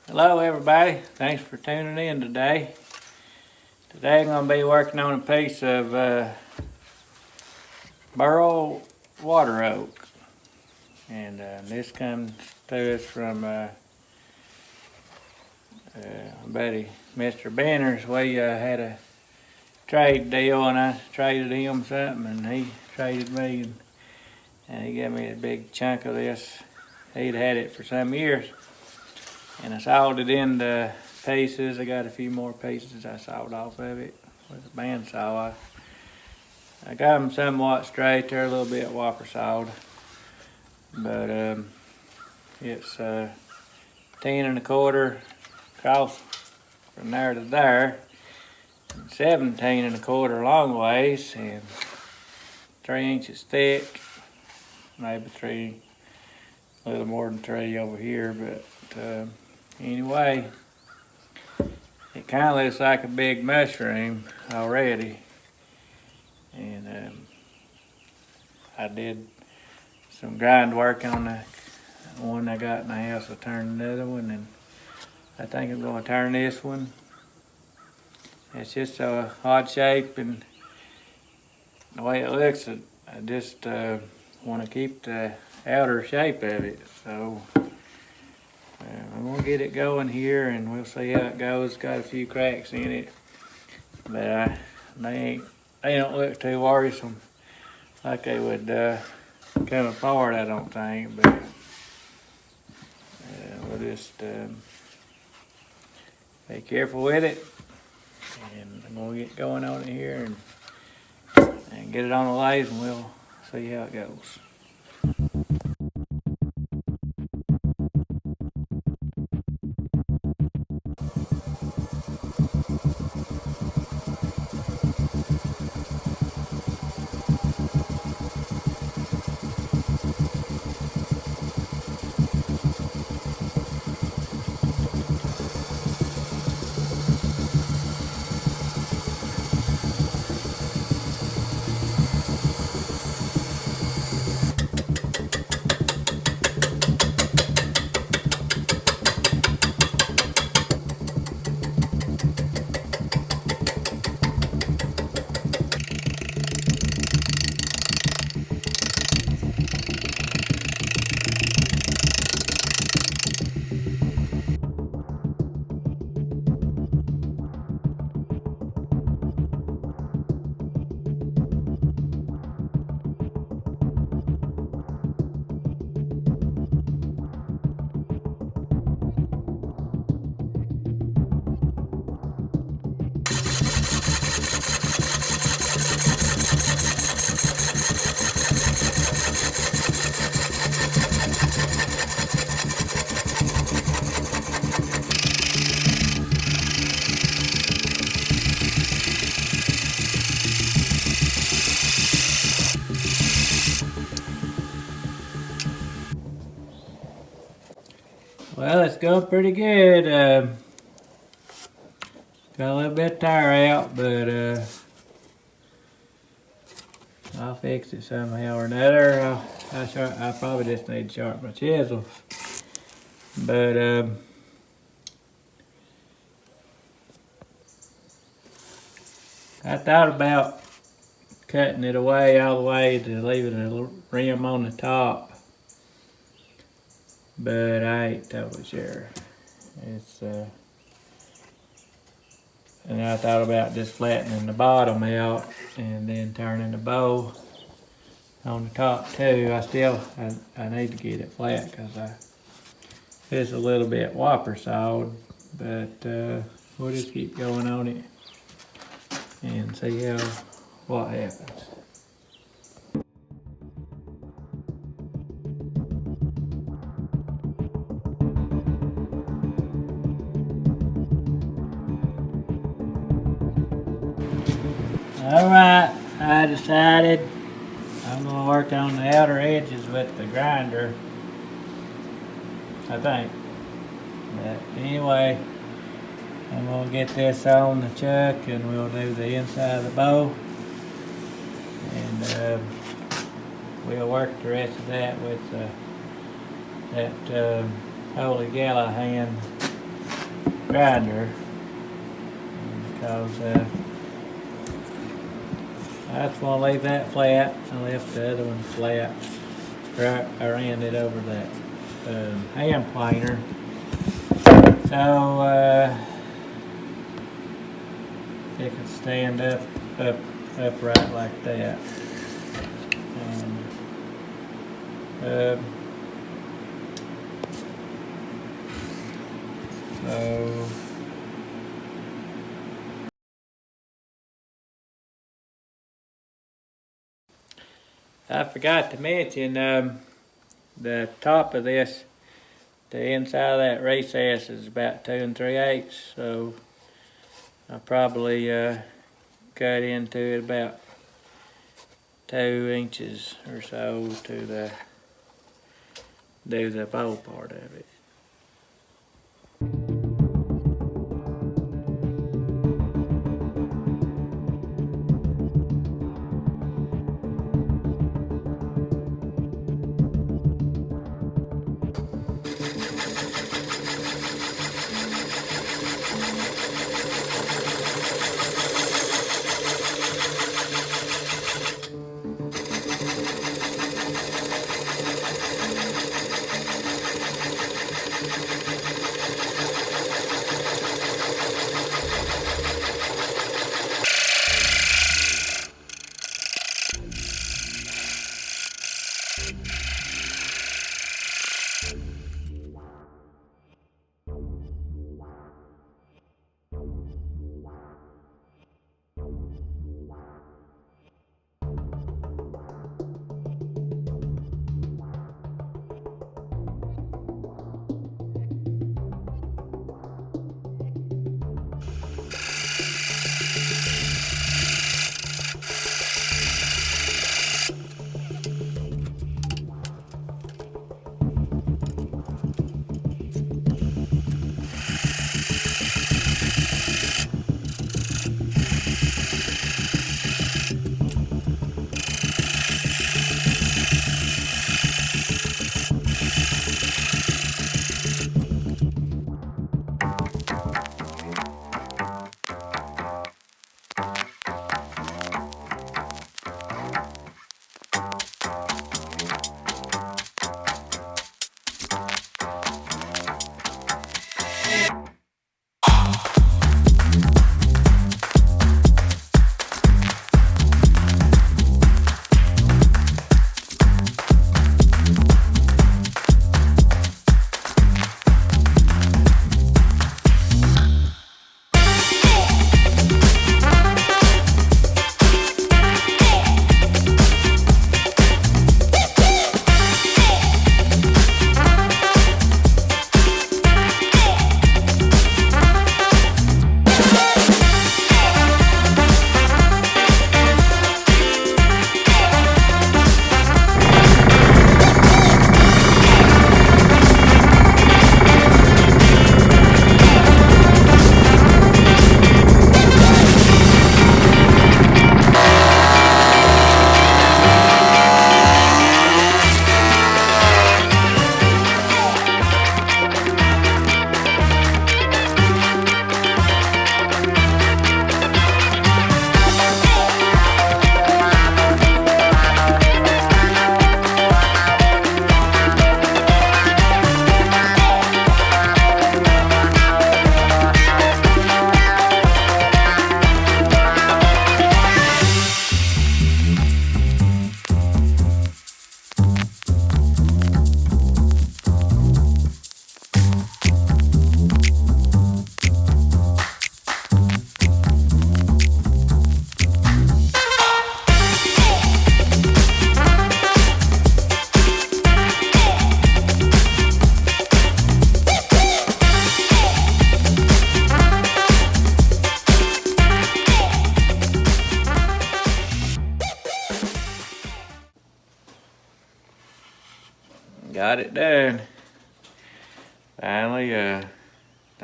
Hello everybody, thanks for tuning in today. Today I'm going to be working on a piece of Burl Water Oak. And this comes to us from buddy Mr. Benner's. We had a trade deal and I traded him something and he traded me and he gave me a big chunk of this. He'd had it for some years. And I sawed it into pieces. I got a few more pieces I sawed off of it with a bandsaw. I got them somewhat straight. They're a little bit whopper sawed. But it's 10 1/4 across from there to there. 17 1/4 long ways and 3 inches thick. Maybe three, a little more than 3 over here, but anyway, it kind of looks like a big mushroom already. And I did some grind work on the one I got in the house. I turned another one, and I think I'm going to turn this one. It's just a odd shape, and the way it looks, I just want to keep the outer shape of it. So I'm going to get it going here and we'll see how it goes. Got a few cracks in it, but they don't look too worrisome like they would come apart, I don't think. But we'll just be careful with it, and I'm going to get going on it here and get it on the lathe, and we'll see how it goes. Well, it's going pretty good. Got a little bit of tire out, but I'll fix it somehow or another. I probably just need to sharpen my chisel. But I thought about cutting it away all the way to leaving a rim on the top. But I ain't totally sure. It's and I thought about just flattening the bottom out and then turning the bow on the top too. I need to get it flat because it's a little bit whopper sawed, but we'll just keep going on it and see what happens. Alright, I decided I'm going to work on the outer edges with the grinder, I think. But anyway, I'm going to get this on the chuck and we'll do the inside of the bow. And we'll work the rest of that with that Holy Gala hand grinder because I just want to leave that flat. I left the other one flat. I ran it over that hand planer. So it can stand upright like that. So I forgot to mention the top of this, the inside of that recess is about 2 3/8, so I probably cut into it about 2 inches or so to do the bowl part of it. Got it done. Finally,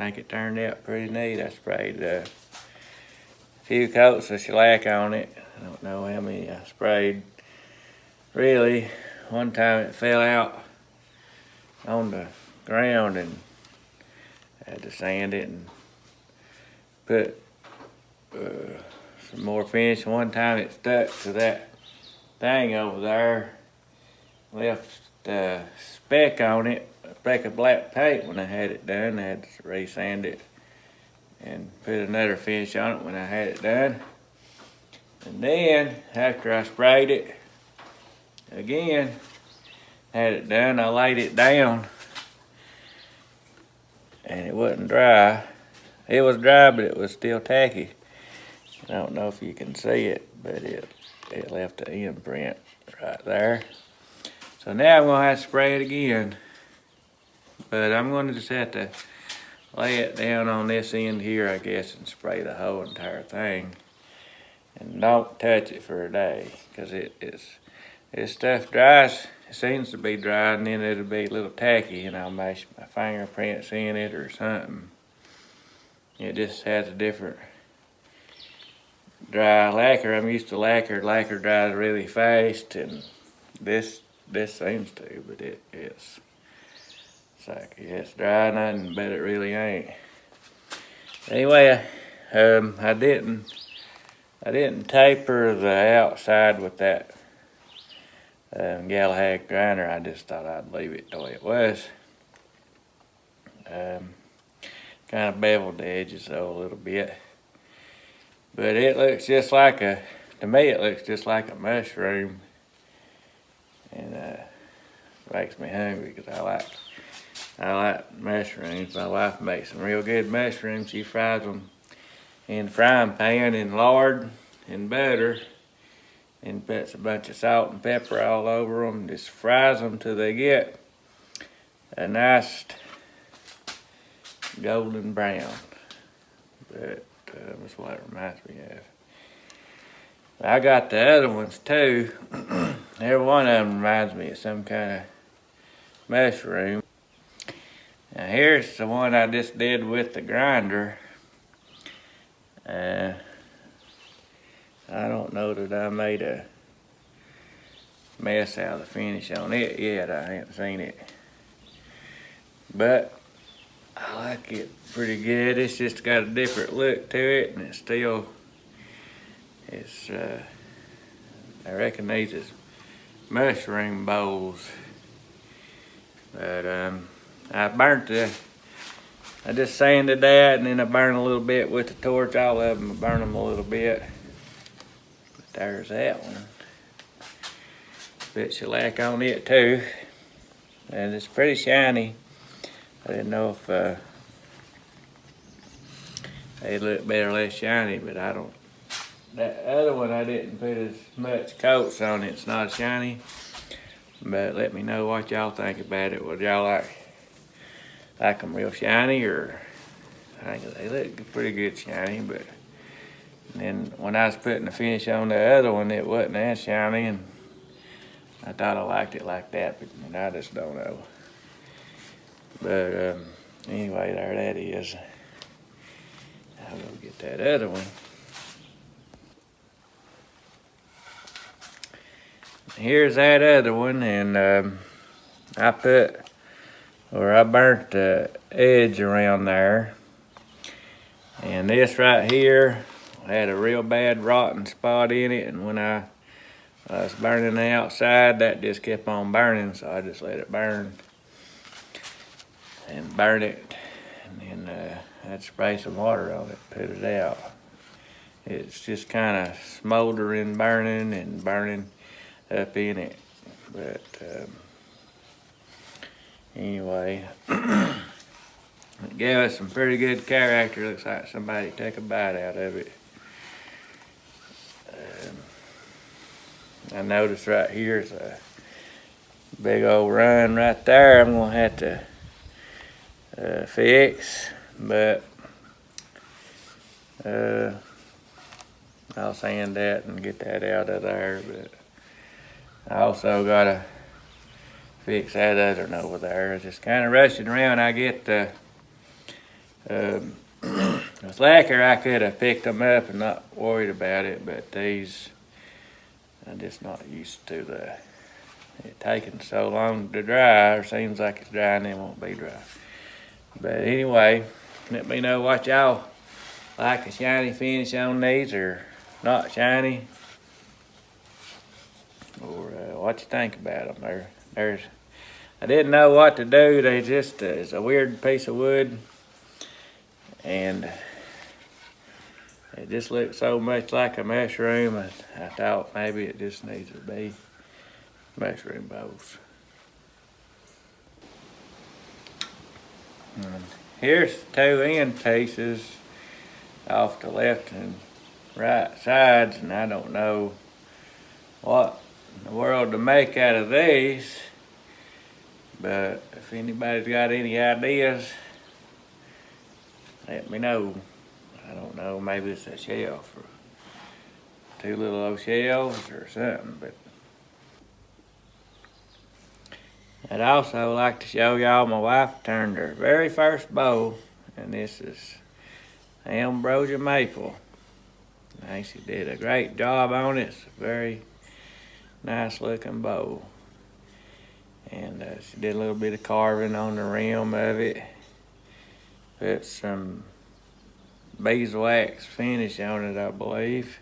think it turned out pretty neat. I sprayed a few coats of shellac on it. I don't know how many I sprayed. Really, one time it fell out on the ground and I had to sand it and put some more finish. One time it stuck to that thing over there, left a speck on it, a speck of black paint when I had it done. I had to re-sand it and put another finish on it when I had it done. And then after I sprayed it again, had it done, I laid it down and it wasn't dry. It was dry, but it was still tacky. I don't know if you can see it, but it left an imprint right there. So now I'm gonna have to spray it again, but I'm gonna just have to lay it down on this end here, I guess, and spray the whole entire thing. And don't touch it for a day, because this stuff dries. It seems to be dry, and then it'll be a little tacky, and I'll mash my fingerprints in it or something. It just has a different dry lacquer. I'm used to lacquer. Lacquer dries really fast, and this seems to, but it's like it's dry nothing, but it really ain't. Anyway, I didn't taper the outside with that Galahad grinder. I just thought I'd leave it the way it was. Kind of beveled the edges though a little bit, but it looks just like to me it looks just like a mushroom, and makes me hungry because I like mushrooms. My wife makes some real good mushrooms. She fries them in the frying pan in lard and butter, and puts a bunch of salt and pepper all over them. Just fries them till they get a nice golden brown. But that's what it reminds me of. I got the other ones too. Every one of them reminds me of some kind of mushroom. Now here's the one I just did with the grinder. I don't know that I made a mess out of the finish on it yet. I haven't seen it, but I like it pretty good. It's just got a different look to it, and I reckon these is mushroom bowls. But I just sanded that, and then I burned a little bit with the torch. All of them, I burned them a little bit. But there's that one. Bit shellac on it too, and it's pretty shiny. I didn't know if they look better or less shiny, but I don't. That other one I didn't put as much coats on it. It's not shiny, but let me know what y'all think about it. Would y'all like them real shiny, or I think they look pretty good shiny? But then when I was putting the finish on the other one, it wasn't as shiny, and I thought I liked it like that, but I just don't know. But anyway, there that is. I'll go get that other one. Here's that other one, and I burnt the edge around there. And this right here had a real bad rotten spot in it, and when I was burning the outside, that just kept on burning, so I just let it burn and burn it, and then I had to spray some water on it, put it out. It's just kind of smoldering, burning and burning up in it. But anyway, it gave us some pretty good character. Looks like somebody took a bite out of it. I noticed right here's a big old run right there. I'm gonna have to fix, but I'll sand that and get that out of there. But I also gotta fix that other one over there. Just kind of rushing around. I get the with lacquer, I could have picked them up and not worried about it, but these, I'm just not used to it taking so long to dry. Or seems like it's dry and then won't be dry. But anyway, let me know what y'all like a shiny finish on these or not shiny? Or what you think about them? I didn't know what to do. They just, it's a weird piece of wood. And it just looks so much like a mushroom. I thought maybe it just needs to be mushroom bowls. And here's 2 end pieces off the left and right sides, and I don't know what in the world to make out of these, but if anybody's got any ideas, let me know. I don't know, maybe it's a shelf or 2 little old shelves or something, but I'd also like to show y'all my wife turned her very first bowl, and this is ambrosia maple. I think she did a great job on it. It's a very nice looking bowl. And she did a little bit of carving on the rim of it. Put some beeswax finish on it, I believe.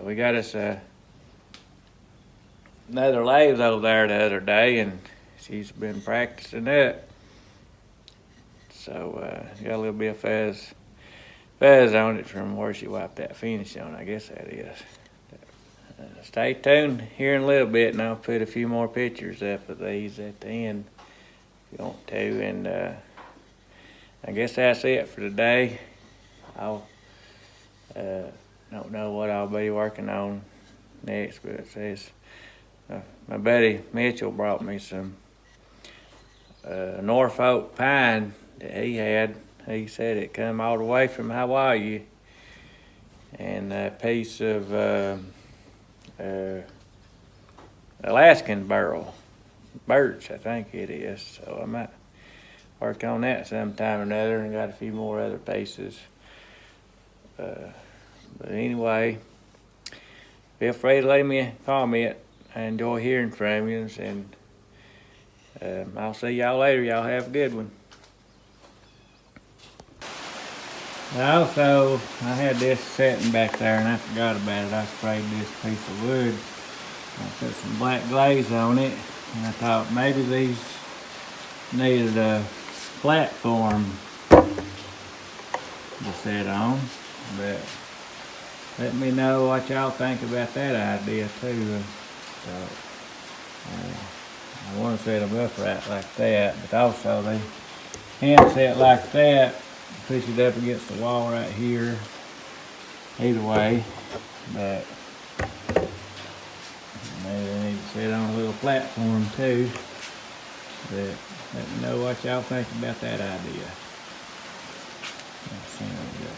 We got us another lathe over there the other day, and she's been practicing that. So got a little bit of fuzz on it from where she wiped that finish on, I guess that is. Stay tuned here in a little bit, and I'll put a few more pictures up of these at the end if you want to. And I guess that's it for today. I'll don't know what I'll be working on next, but it says my buddy Mitchell brought me some Norfolk pine that he had. He said it come all the way from Hawaii, and a piece of Alaskan burl, birch, I think it is. So I might work on that sometime or another, and got a few more other pieces. But anyway, feel free to leave me a comment. I enjoy hearing from you, and I'll see y'all later. Y'all have a good one. Also, I had this sitting back there and I forgot about it. I sprayed this piece of wood. I put some black glaze on it, and I thought maybe these needed a platform to sit on. But let me know what y'all think about that idea too. I want to set them upright like that, but also they hand set like that. Push it up against the wall right here. Either way, but maybe they need to sit on a little platform too. But let me know what y'all think about that idea. Let's see what we got.